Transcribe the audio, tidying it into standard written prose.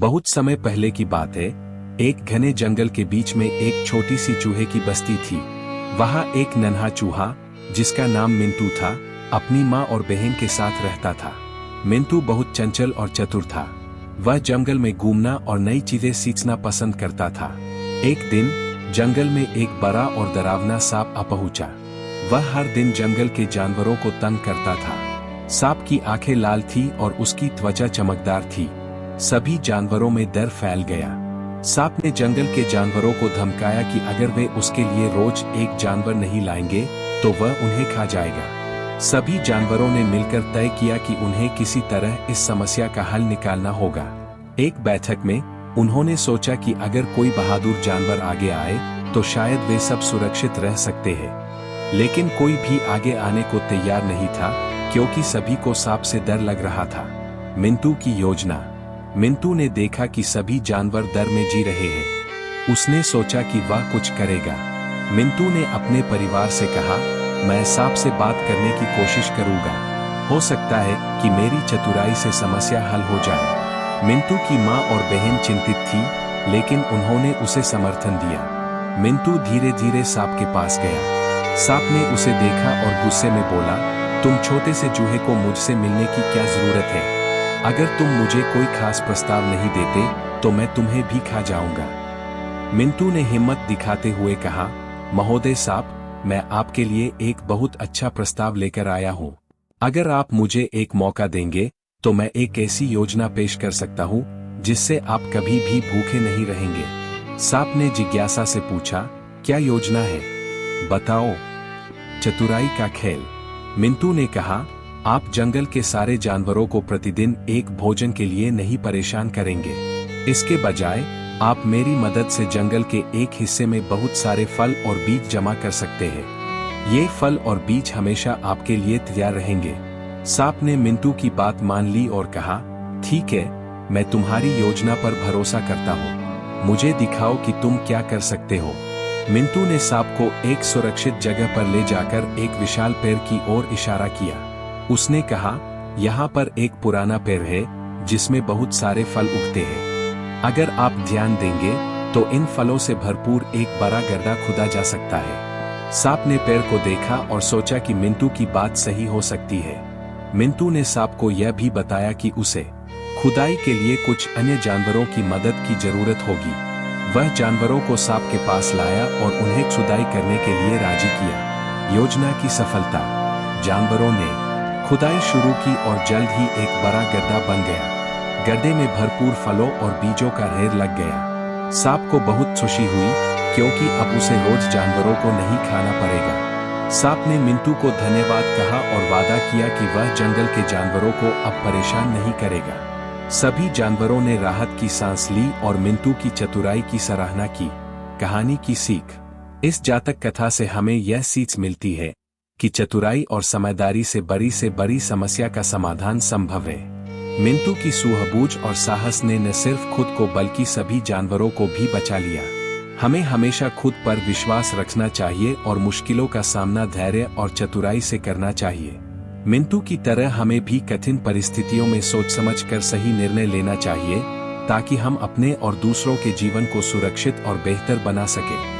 बहुत समय पहले की बात है। एक घने जंगल के बीच में एक छोटी सी चूहे की बस्ती थी। वहां एक नन्हा चूहा जिसका नाम मिंटू था, अपनी माँ और बहन के साथ रहता था। मिंटू बहुत चंचल और चतुर था। वह जंगल में घूमना और नई चीजें सीखना पसंद करता था। एक दिन जंगल में एक बड़ा और डरावना सांप आ पहुंचा। वह हर दिन जंगल के जानवरों को तंग करता था। सांप की आंखें लाल थी और उसकी त्वचा चमकदार थी। सभी जानवरों में डर फैल गया। सांप ने जंगल के जानवरों को धमकाया कि अगर वे उसके लिए रोज एक जानवर नहीं लाएंगे तो वह उन्हें खा जाएगा। सभी जानवरों ने मिलकर तय किया कि उन्हें किसी तरह इस समस्या का हल निकालना होगा। एक बैठक में उन्होंने सोचा कि अगर कोई बहादुर जानवर आगे आए तो शायद वे सब सुरक्षित रह सकते हैं। लेकिन कोई भी आगे आने को तैयार नहीं था, क्योंकि सभी को सांप से डर लग रहा था। मिंटू की योजना। मिंटू ने देखा कि सभी जानवर डर में जी रहे हैं। उसने सोचा कि वह कुछ करेगा। मिंटू ने अपने परिवार से कहा, मैं सांप से बात करने की कोशिश करूंगा। हो सकता है कि मेरी चतुराई से समस्या हल हो जाए। मिंटू की माँ और बहन चिंतित थी, लेकिन उन्होंने उसे समर्थन दिया। मिंटू धीरे धीरे सांप के पास गया। सांप ने उसे देखा और गुस्से में बोला, तुम छोटे से चूहे को मुझसे मिलने की क्या जरूरत है? अगर तुम मुझे कोई खास प्रस्ताव नहीं देते तो मैं तुम्हें भी खा जाऊंगा। मिंटू ने हिम्मत दिखाते हुए कहा, महोदय सांप, मैं आपके लिए एक बहुत अच्छा प्रस्ताव लेकर आया हूं। अगर आप मुझे एक मौका देंगे तो मैं एक ऐसी योजना पेश कर सकता हूं जिससे आप कभी भी भूखे नहीं रहेंगे। सांप ने जिज्ञासा से पूछा, क्या योजना है? बताओ। चतुराई का खेल। मिंटू ने कहा, आप जंगल के सारे जानवरों को प्रतिदिन एक भोजन के लिए नहीं परेशान करेंगे। इसके बजाय आप मेरी मदद से जंगल के एक हिस्से में बहुत सारे फल और बीज जमा कर सकते हैं। ये फल और बीज हमेशा आपके लिए तैयार रहेंगे। सांप ने मिंटू की बात मान ली और कहा, ठीक है, मैं तुम्हारी योजना पर भरोसा करता हूँ। मुझे दिखाओ कि तुम क्या कर सकते हो। मिंटू ने सांप को एक सुरक्षित जगह पर ले जाकर एक विशाल पेड़ की ओर इशारा किया। उसने कहा, यहाँ पर एक पुराना पेड़ है जिसमें बहुत सारे फल उगते हैं। अगर आप ध्यान देंगे तो इन फलों से भरपूर एक बड़ा गड्ढा खुदा जा सकता है। सांप ने पेड़ को देखा और सोचा कि मिंटू की बात सही हो सकती है। मिंटू ने सांप को यह भी बताया कि उसे खुदाई के लिए कुछ अन्य जानवरों की मदद की जरूरत होगी। वह जानवरों को सांप के पास लाया और उन्हें खुदाई करने के लिए राजी किया। योजना की सफलता। जानवरों ने खुदाई शुरू की और जल्द ही एक बड़ा गड्ढा बन गया। गड्ढे में भरपूर फलों और बीजों का ढेर लग गया। सांप को बहुत खुशी हुई, क्योंकि अब उसे रोज जानवरों को नहीं खाना पड़ेगा। सांप ने मिंटू को धन्यवाद कहा और वादा किया कि वह जंगल के जानवरों को अब परेशान नहीं करेगा। सभी जानवरों ने राहत की सांस ली और मिंटू की चतुराई की सराहना की। कहानी की सीख। इस जातक कथा से हमें यह सीख मिलती है कि चतुराई और समझदारी से बड़ी समस्या का समाधान संभव है। मिंटू की सूझबूझ और साहस ने न सिर्फ खुद को बल्कि सभी जानवरों को भी बचा लिया। हमें हमेशा खुद पर विश्वास रखना चाहिए और मुश्किलों का सामना धैर्य और चतुराई से करना चाहिए। मिंटू की तरह हमें भी कठिन परिस्थितियों में सोच समझ कर सही निर्णय लेना चाहिए, ताकि हम अपने और दूसरों के जीवन को सुरक्षित और बेहतर बना सकें।